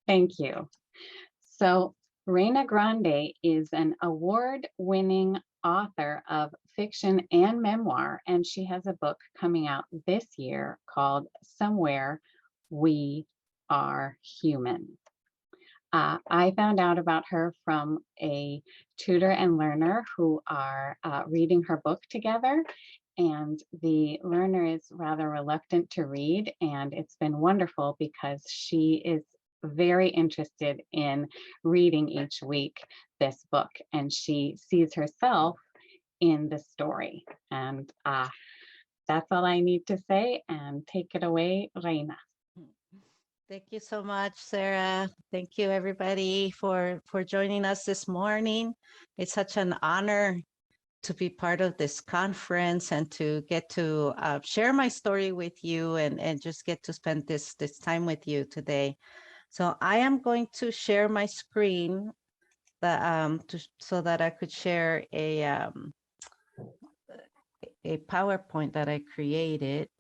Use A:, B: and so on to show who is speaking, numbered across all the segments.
A: Thank you. So, Reyna Grande is an award-winning author of fiction and memoir, and she has a book coming out this year called Somewhere We Are Human. I found out about her from a tutor and learner who are reading her book together. And the learner is rather reluctant to read. And it's been wonderful because she is very interested in reading each week this book. And she sees herself in the story. And that's all I need to say. And take it away, Reina.
B: Thank you so much, Sarah. Thank you, everybody, for joining us this morning. It's such an honor to be part of this conference and to get to share my story with you and just get to spend this time with you today. So I am going to share my screen so that I could share a PowerPoint that I created.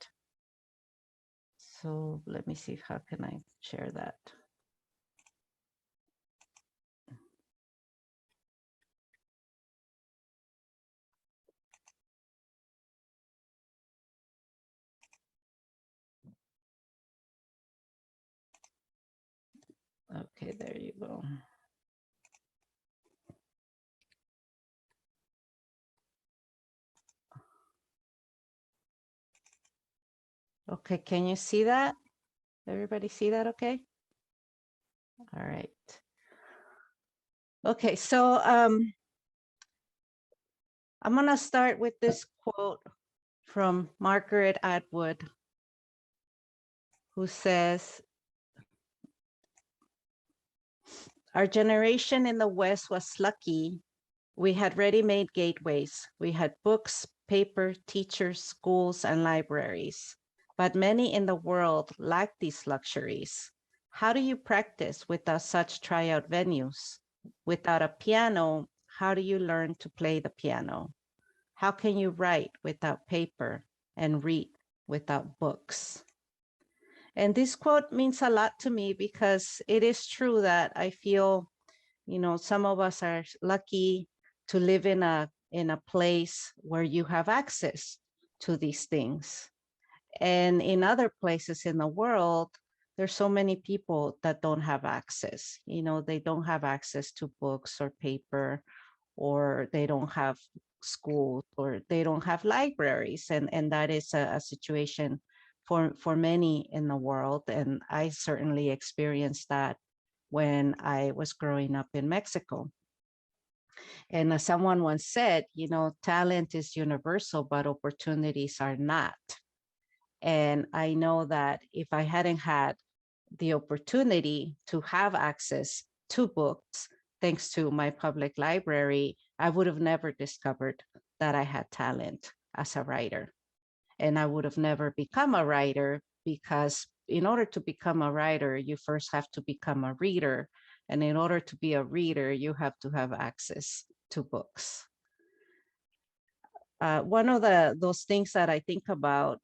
B: So let me see, how can I share that? Okay, there you go. Okay, can you see that? Everybody see that okay? All right. Okay, so I'm gonna start with this quote from Margaret Atwood, who says, "Our generation in the West was lucky. We had ready-made gateways. We had books, paper, teachers, schools, and libraries. But many in the world lack these luxuries. How do you practice without such tryout venues? Without a piano, how do you learn to play the piano? How can you write without paper and read without books?" And this quote means a lot to me because it is true that I feel, some of us are lucky to live in a place where you have access to these things. And in other places in the world, there's so many people that don't have access. They don't have access to books or paper, or they don't have schools, or they don't have libraries. And that is a situation for many in the world. And I certainly experienced that when I was growing up in Mexico. And as someone once said, talent is universal, but opportunities are not. And I know that if I hadn't had the opportunity to have access to books, thanks to my public library, I would have never discovered that I had talent as a writer. And I would have never become a writer, because in order to become a writer, you first have to become a reader. And in order to be a reader, you have to have access to books. One of those things that I think about,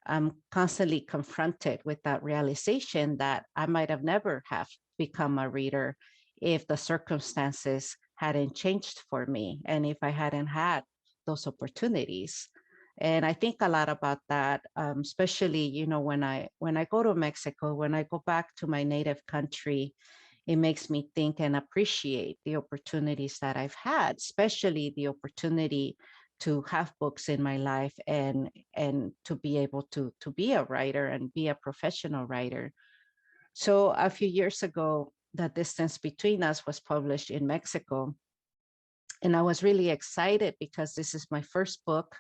B: I'm constantly confronted with that realization that I might have never have become a reader if the circumstances hadn't changed for me, and if I hadn't had those opportunities. And I think a lot about that, especially, when I go to Mexico, when I go back to my native country, it makes me think and appreciate the opportunities that I've had, especially the opportunity to have books in my life and to be able to be a writer and be a professional writer. So a few years ago, The Distance Between Us was published in Mexico. And I was really excited because this is my first book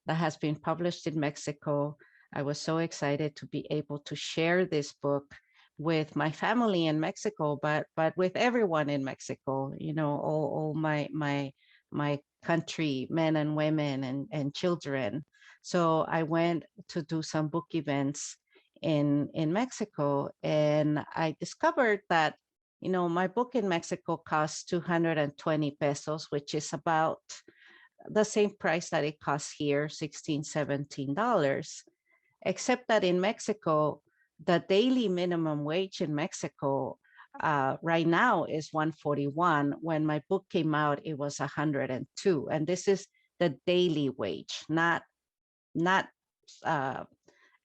B: that has been published in Mexico. I was so excited to be able to share this book with my family in Mexico, but with everyone in Mexico, all my country, men and women and children. So I went to do some book events in Mexico, and I discovered that my book in Mexico costs 220 pesos, which is about the same price that it costs here, $16, $17, except that in Mexico, the daily minimum wage in Mexico right now is 141. When my book came out, it was 102. And this is the daily wage, not uh,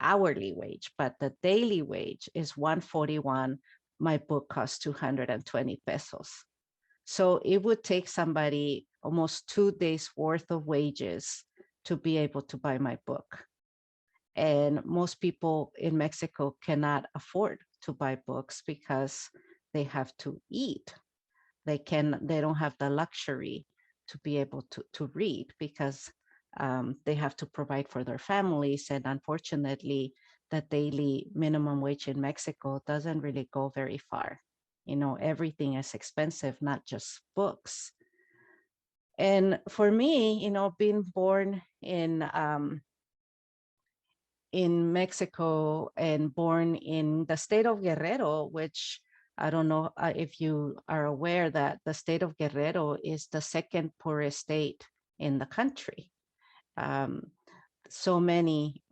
B: hourly wage, but the daily wage is 141. My book costs 220 pesos. So it would take somebody almost 2 days worth of wages to be able to buy my book. And most people in Mexico cannot afford to buy books because they have to eat. They don't have the luxury to be able to read because they have to provide for their families. And unfortunately, the daily minimum wage in Mexico doesn't really go very far. You know, everything is expensive, not just books. And for me, you know, being born in Mexico and born in the state of Guerrero, which I don't know if you are aware that the state of Guerrero is the second poorest state in the country. Um, so many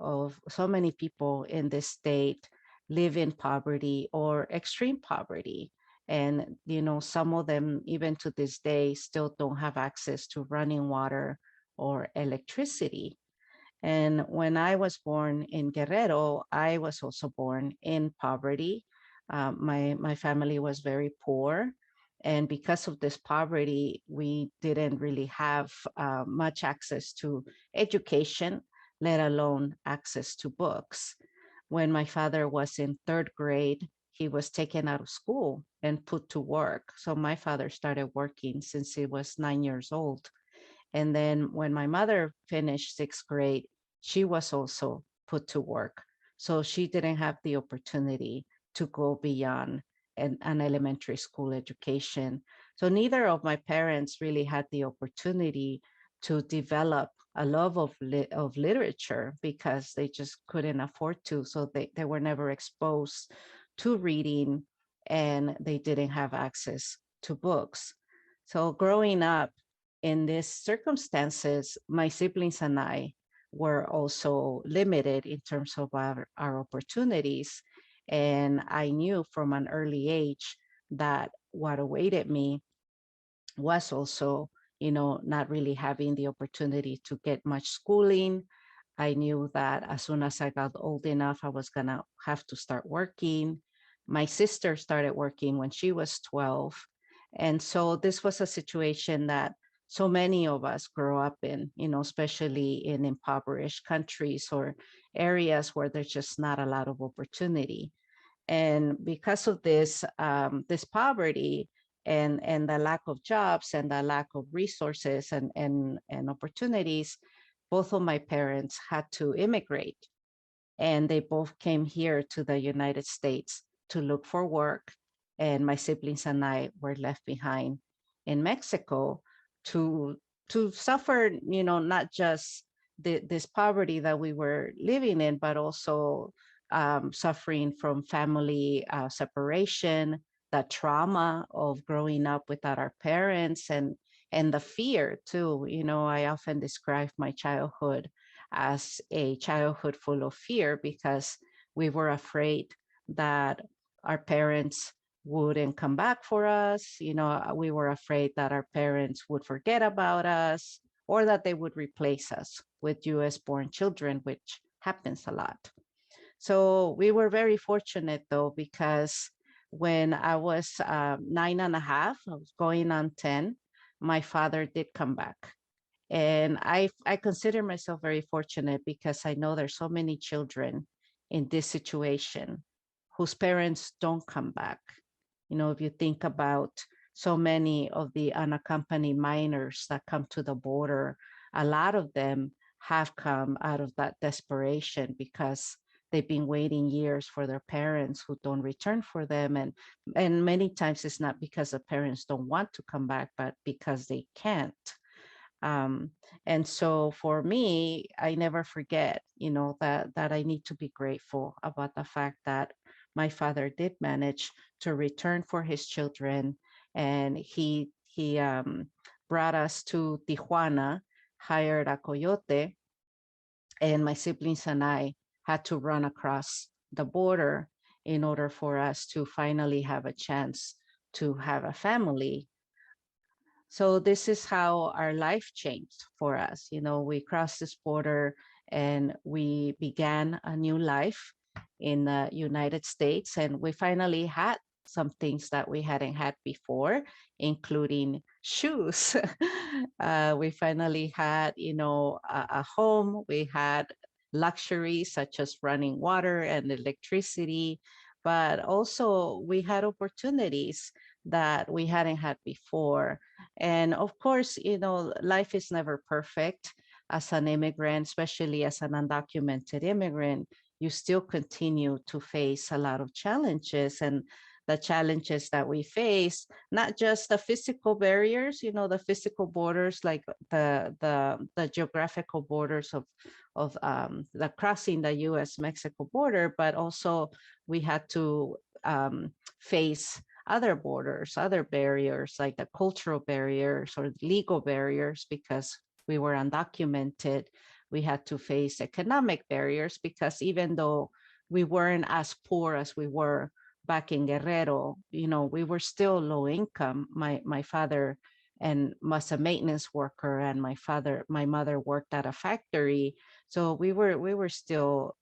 B: people in this state live in poverty or extreme poverty. And, you know, some of them, even to this day, still don't have access to running water or electricity. And when I was born in Guerrero, I was also born in poverty. My family was very poor. And because of this poverty, we didn't really have much access to education, let alone access to books. When my father was in third grade, he was taken out of school and put to work. So my father started working since he was 9 years old. And then when my mother finished sixth grade, she was also put to work. So she didn't have the opportunity to go beyond an elementary school education. So neither of my parents really had the opportunity to develop a love of literature because they just couldn't afford to. So they were never exposed to reading and they didn't have access to books. So growing up, in these circumstances, my siblings and I were also limited in terms of our opportunities. And I knew from an early age that what awaited me was also, you know, not really having the opportunity to get much schooling. I knew that as soon as I got old enough, I was gonna have to start working. My sister started working when she was 12. And so this was a situation that so many of us grow up in, you know, especially in impoverished countries or areas where there's just not a lot of opportunity. And because of this, this poverty and the lack of jobs and the lack of resources and opportunities, both of my parents had to immigrate. And they both came here to the United States to look for work. And my siblings and I were left behind in Mexico to suffer, you know, not just this poverty that we were living in, but also suffering from family separation, the trauma of growing up without our parents, and the fear too. You know, I often describe my childhood as a childhood full of fear because we were afraid that our parents wouldn't come back for us. You know, we were afraid that our parents would forget about us or that they would replace us with US born children, which happens a lot. So we were very fortunate though, because when I was 9.5, I was going on 10, my father did come back. And I consider myself very fortunate because I know there's so many children in this situation whose parents don't come back. You know, if you think about so many of the unaccompanied minors that come to the border, a lot of them have come out of that desperation because they've been waiting years for their parents who don't return for them. And many times it's not because the parents don't want to come back, but because they can't. Um, and so for me, I never forget, you know, that I need to be grateful about the fact that my father did manage to return for his children, and he brought us to Tijuana, hired a coyote, and my siblings and I had to run across the border in order for us to finally have a chance to have a family. So this is how our life changed for us. You know, we crossed this border and we began a new life in the United States. And we finally had some things that we hadn't had before, including shoes. We finally had, you know, a home. We had luxuries such as running water and electricity, but also we had opportunities that we hadn't had before. And of course, you know, life is never perfect. As an immigrant, especially as an undocumented immigrant, you still continue to face a lot of challenges. And the challenges that we face, not just the physical barriers, you know, the physical borders, like the geographical borders of the crossing the U.S.-Mexico border, but also we had to face other borders, other barriers, like the cultural barriers or legal barriers, because we were undocumented. We had to face economic barriers because even though we weren't as poor as we were back in Guerrero, you know, we were still low income. My father and was a maintenance worker, and my mother worked at a factory. So we were still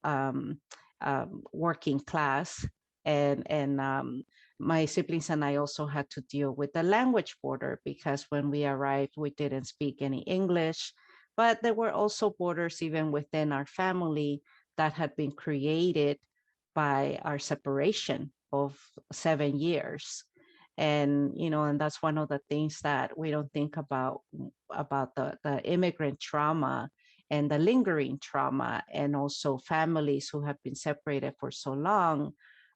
B: working class, and my siblings and I also had to deal with the language border because when we arrived, we didn't speak any English. But there were also borders even within our family that had been created by our separation of 7 years. And, you know, and that's one of the things that we don't think about the immigrant trauma and the lingering trauma, and also families who have been separated for so long.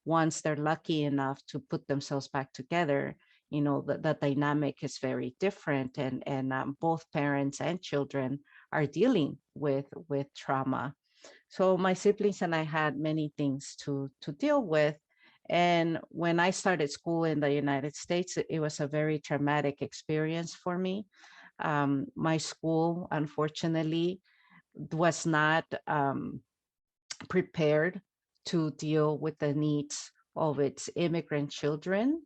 B: Once they're lucky enough to put themselves back together, you know, the dynamic is very different, and both parents and children are dealing with trauma. So my siblings and I had many things to deal with. And when I started school in the United States, it was a very traumatic experience for me. My school, unfortunately, was not prepared to deal with the needs of its immigrant children.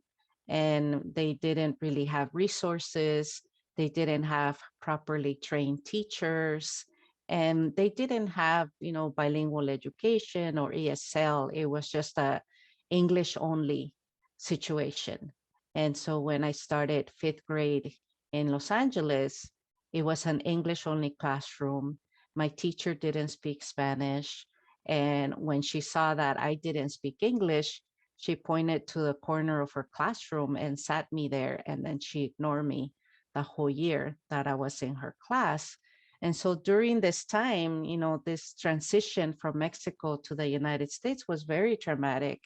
B: And they didn't really have resources. They didn't have properly trained teachers. And they didn't have, you know, bilingual education or ESL. It was just a English only situation. And so when I started fifth grade in Los Angeles, it was an English only classroom. My teacher didn't speak Spanish. And when she saw that I didn't speak English, she pointed to the corner of her classroom and sat me there. And then she ignored me the whole year that I was in her class. And so during this time, you know, this transition from Mexico to the United States was very traumatic.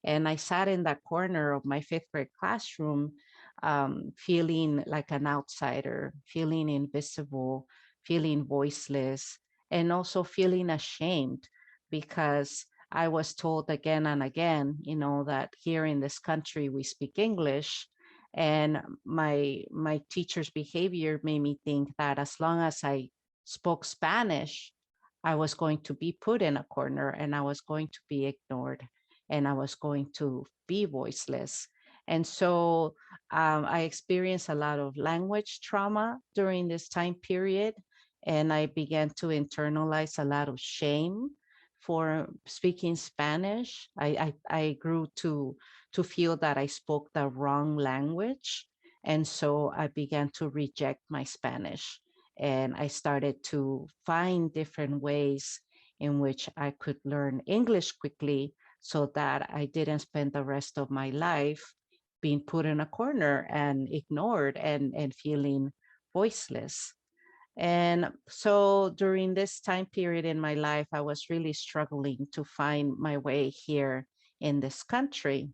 B: And I sat in that corner of my fifth grade classroom, feeling like an outsider, feeling invisible, feeling voiceless, and also feeling ashamed because I was told again and again, you know, that here in this country we speak English. And my teacher's behavior made me think that as long as I spoke Spanish, I was going to be put in a corner and I was going to be ignored and I was going to be voiceless. And so I experienced a lot of language trauma during this time period. And I began to internalize a lot of shame for speaking Spanish. I grew to feel that I spoke the wrong language. And so I began to reject my Spanish. And I started to find different ways in which I could learn English quickly so that I didn't spend the rest of my life being put in a corner and ignored and feeling voiceless. And so during this time period in my life, I was really struggling to find my way here in this country.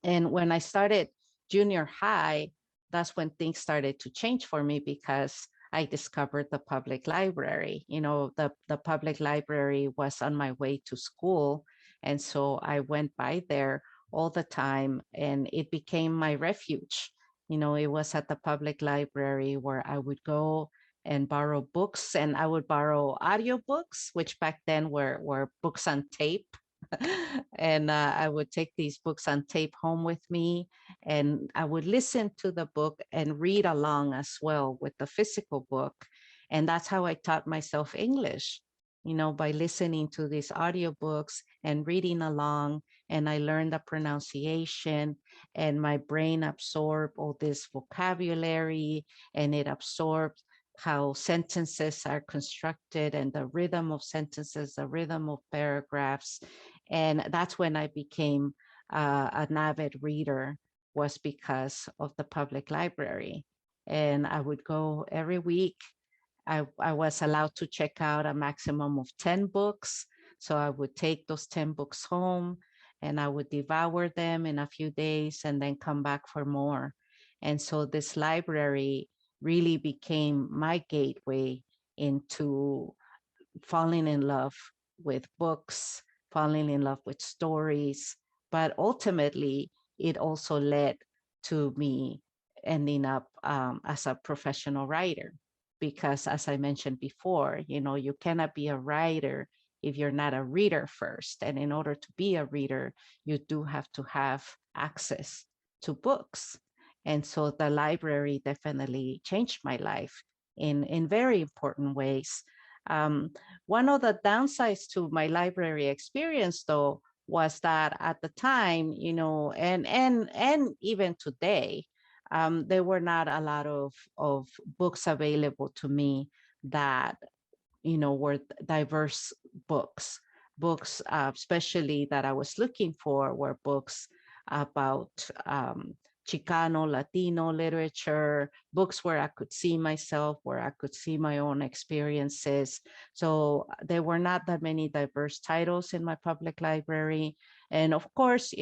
B: And when I started junior high, that's when things started to change for me because I discovered the public library. You know, the public library was on my way to school. And so I went by there all the time and it became my refuge. You know, it was at the public library where I would go and borrow books, and I would borrow audiobooks, which back then were books on tape. And I would take these books on tape home with me, and I would listen to the book and read along as well with the physical book. And that's how I taught myself English, by listening to these audiobooks and reading along. And I learned the pronunciation, and my brain absorbed all this vocabulary, and it absorbed how sentences are constructed and the rhythm of sentences, the rhythm of paragraphs. And that's when I became an avid reader, was because of the public library. And I would go every week. I was allowed to check out a maximum of 10 books. So I would take those 10 books home and I would devour them in a few days and then come back for more. And so this library really became my gateway into falling in love with books, falling in love with stories. But ultimately, it also led to me ending up as a professional writer. Because as I mentioned before, you cannot be a writer if you're not a reader first. And in order to be a reader, you do have to have access to books. And so the library definitely changed my life in very important ways. Um, One of the downsides to my library experience, though, was that at the time, and even today, there were not a lot of books available to me that were diverse books, especially that I was looking for were books about Chicano, Latino literature, books where I could see myself, where I could see my own experiences. So there were not that many diverse titles in my public library. And of course,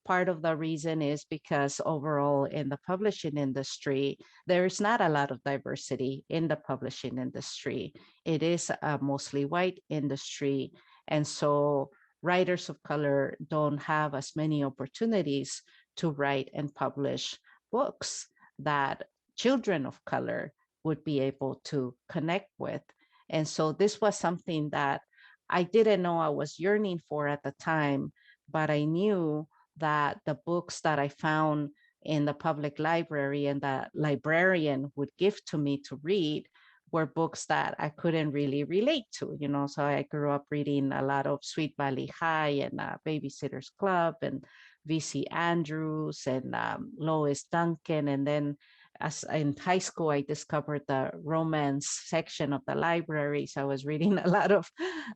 B: part of the reason is because overall in the publishing industry, there's not a lot of diversity in the publishing industry. It is a mostly white industry. And so writers of color don't have as many opportunities to write and publish books that children of color would be able to connect with. And so this was something that I didn't know I was yearning for at the time, but I knew that the books that I found in the public library and the librarian would give to me to read were books that I couldn't really relate to, So I grew up reading a lot of Sweet Valley High and Babysitter's Club and V.C. Andrews and Lois Duncan. And then as in high school, I discovered the romance section of the library. So I was reading a lot of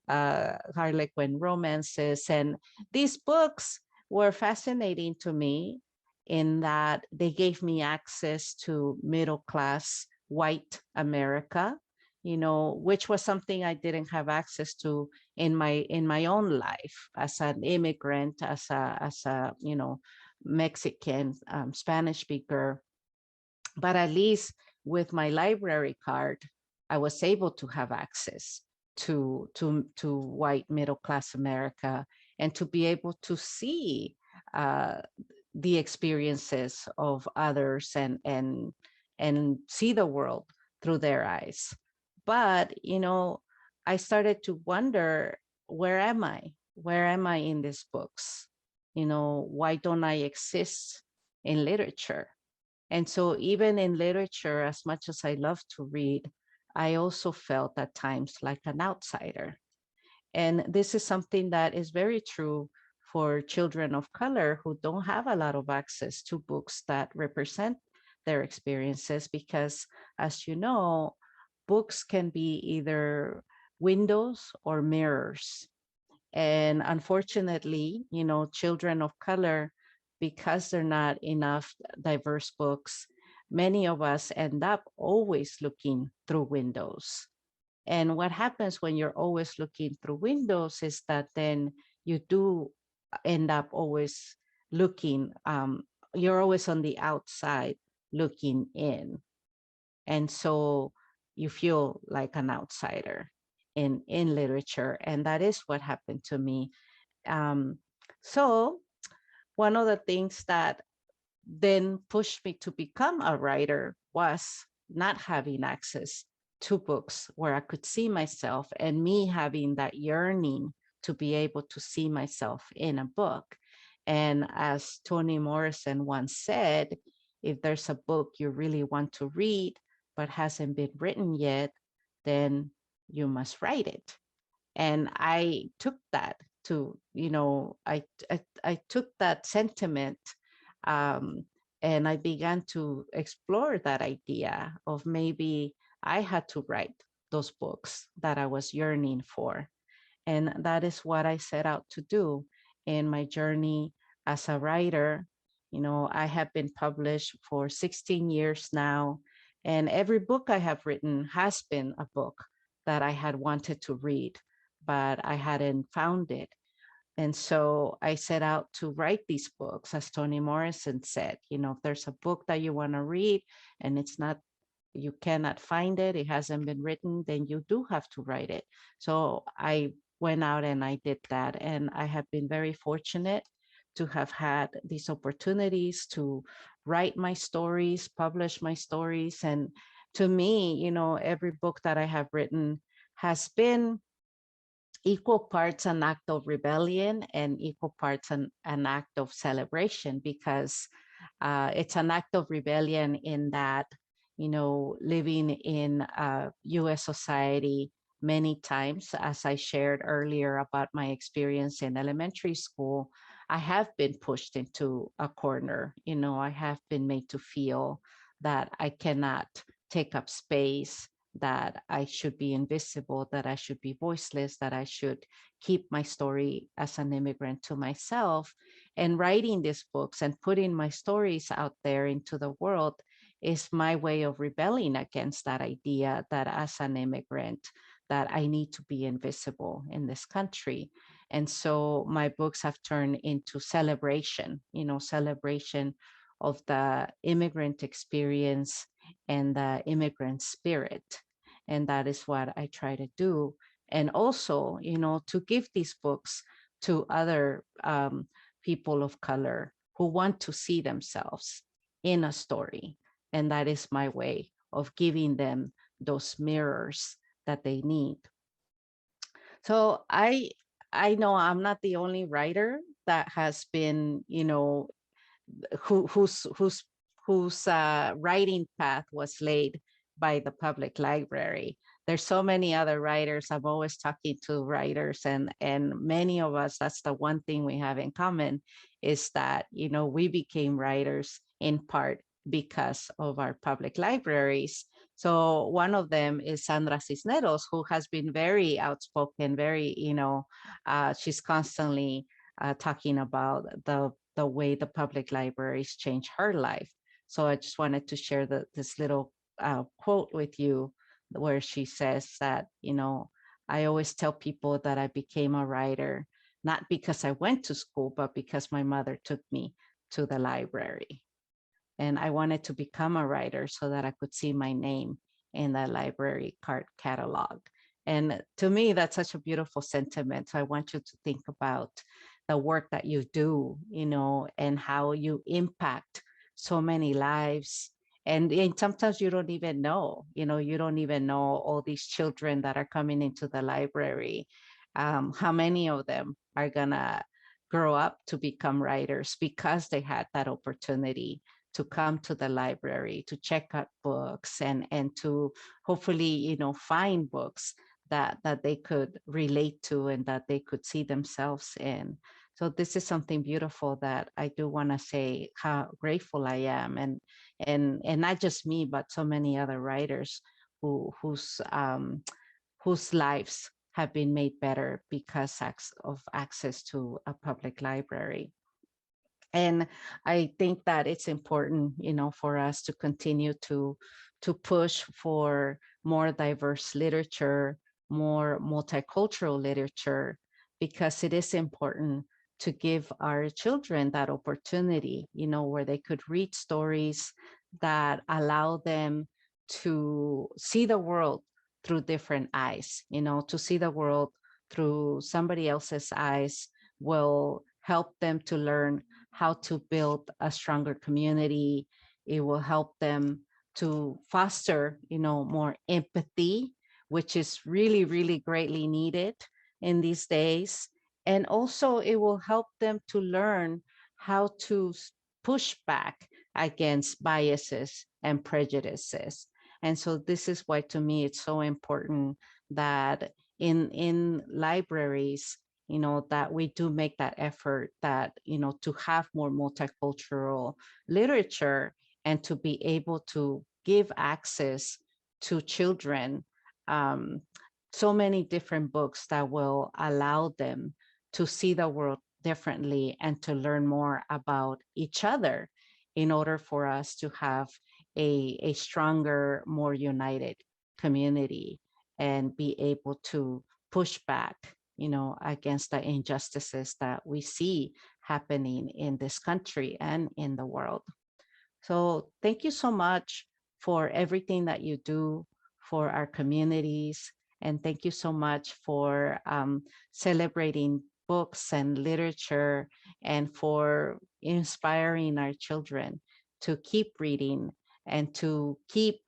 B: Harlequin romances. And these books were fascinating to me in that they gave me access to middle class white America, which was something I didn't have access to in my own life as an immigrant, as a Mexican Spanish speaker. But at least with my library card, I was able to have access to white middle class America and to be able to see the experiences of others and see the world through their eyes. But I started to wonder, where am I? Where am I in these books? Why don't I exist in literature? And so even in literature, as much as I love to read, I also felt at times like an outsider. And this is something that is very true for children of color who don't have a lot of access to books that represent their experiences, because as you know, books can be either windows or mirrors. And unfortunately, children of color, because they're not enough diverse books, many of us end up always looking through windows. And what happens when you're always looking through windows is that then you do end up always looking, you're always on the outside looking in. And so you feel like an outsider in literature. And that is what happened to me. So one of the things that then pushed me to become a writer was not having access to books where I could see myself, and me having that yearning to be able to see myself in a book. And as Toni Morrison once said, if there's a book you really want to read, but hasn't been written yet, then you must write it. And I took that to, I took that sentiment, um, and I began to explore that idea of maybe I had to write those books that I was yearning for. And that is what I set out to do in my journey as a writer. I have been published for 16 years now, and every book I have written has been a book that I had wanted to read, but I hadn't found it. And so I set out to write these books, as Toni Morrison said. If there's a book that you want to read and you cannot find it, it hasn't been written, then you do have to write it. So I went out and I did that. And I have been very fortunate to have had these opportunities to write my stories, publish my stories. And to me, every book that I have written has been equal parts an act of rebellion and equal parts an act of celebration, because it's an act of rebellion in that, living in US society, many times, as I shared earlier about my experience in elementary school, I have been pushed into a corner. I have been made to feel that I cannot take up space, that I should be invisible, that I should be voiceless, that I should keep my story as an immigrant to myself. And writing these books and putting my stories out there into the world is my way of rebelling against that idea that as an immigrant, that I need to be invisible in this country. And so my books have turned into celebration, celebration of the immigrant experience and the immigrant spirit. And that is what I try to do. And also, to give these books to other people of color who want to see themselves in a story. And that is my way of giving them those mirrors that they need. So I know I'm not the only writer that has been, whose writing path was laid by the public library. There's so many other writers. I'm always talking to writers, and many of us, that's the one thing we have in common, is that we became writers in part because of our public libraries. So one of them is Sandra Cisneros, who has been very outspoken, very, she's constantly talking about the way the public libraries changed her life. So I just wanted to share this little quote with you, where she says that, I always tell people that I became a writer, not because I went to school, but because my mother took me to the library. And I wanted to become a writer so that I could see my name in the library card catalog. And to me, that's such a beautiful sentiment. So I want you to think about the work that you do, and how you impact so many lives. And sometimes you don't even know, you don't even know all these children that are coming into the library, how many of them are gonna grow up to become writers because they had that opportunity to come to the library, to check out books, and to hopefully, find books that they could relate to and that they could see themselves in. So this is something beautiful that I do want to say how grateful I am, and not just me, but so many other writers whose lives have been made better because of access to a public library. And I think that it's important, for us to continue to push for more diverse literature, more multicultural literature, because it is important to give our children that opportunity, where they could read stories that allow them to see the world through different eyes, to see the world through somebody else's eyes will help them to learn how to build a stronger community. It will help them to foster, more empathy, which is really, really greatly needed in these days. And also it will help them to learn how to push back against biases and prejudices. And so this is why, to me, it's so important that in libraries, that we do make that effort, that, to have more multicultural literature and to be able to give access to children so many different books that will allow them to see the world differently and to learn more about each other in order for us to have a stronger, more united community and be able to push back, against the injustices that we see happening in this country and in the world. So thank you so much for everything that you do for our communities. And thank you so much for celebrating books and literature and for inspiring our children to keep reading and to keep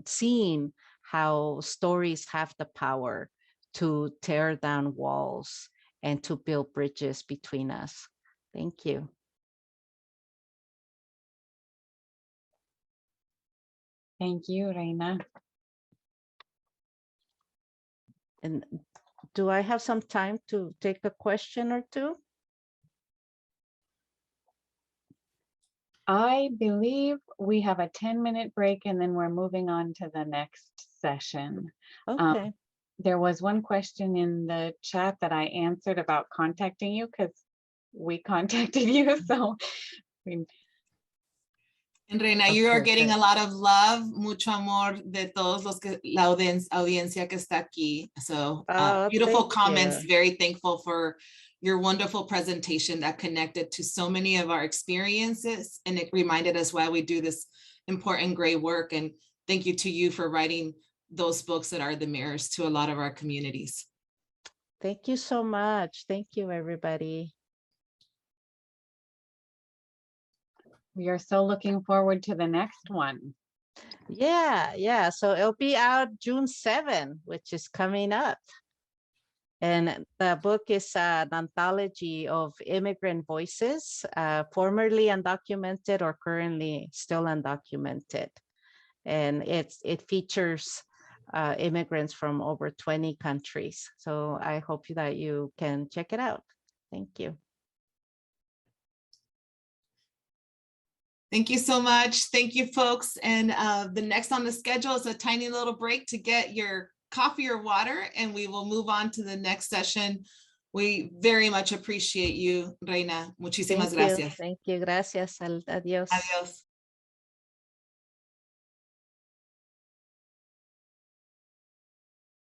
B: seeing how stories have the power to tear down walls and to build bridges between us. Thank you.
A: Thank you, Reyna.
B: And do I have some time to take a question or two?
A: I believe we have a 10-minute break and then we're moving on to the next session.
B: Okay.
A: There was one question in the chat that I answered about contacting you because we contacted you. So,
C: And Reyna, you are getting a lot of love, mucho amor de todos los que, la audiencia que está aquí. So beautiful comments, very thankful for your wonderful presentation that connected to so many of our experiences. And it reminded us why we do this important great work. And thank you to you for writing those books that are the mirrors to a lot of our communities.
B: Thank you so much. Thank you, everybody.
A: we are so looking forward to the next one.
B: Yeah. So it'll be out June 7, which is coming up. And the book is an anthology of immigrant voices, formerly undocumented or currently still undocumented. And it features immigrants from over 20 countries. So I hope that you can check it out. Thank you.
C: Thank you so much. Thank you, folks. And the next on the schedule is a tiny little break to get your coffee or water, and we will move on to the next session. We very much appreciate you, Reyna. Muchísimas gracias.
B: Thank you. Gracias. Adiós.
C: Adiós.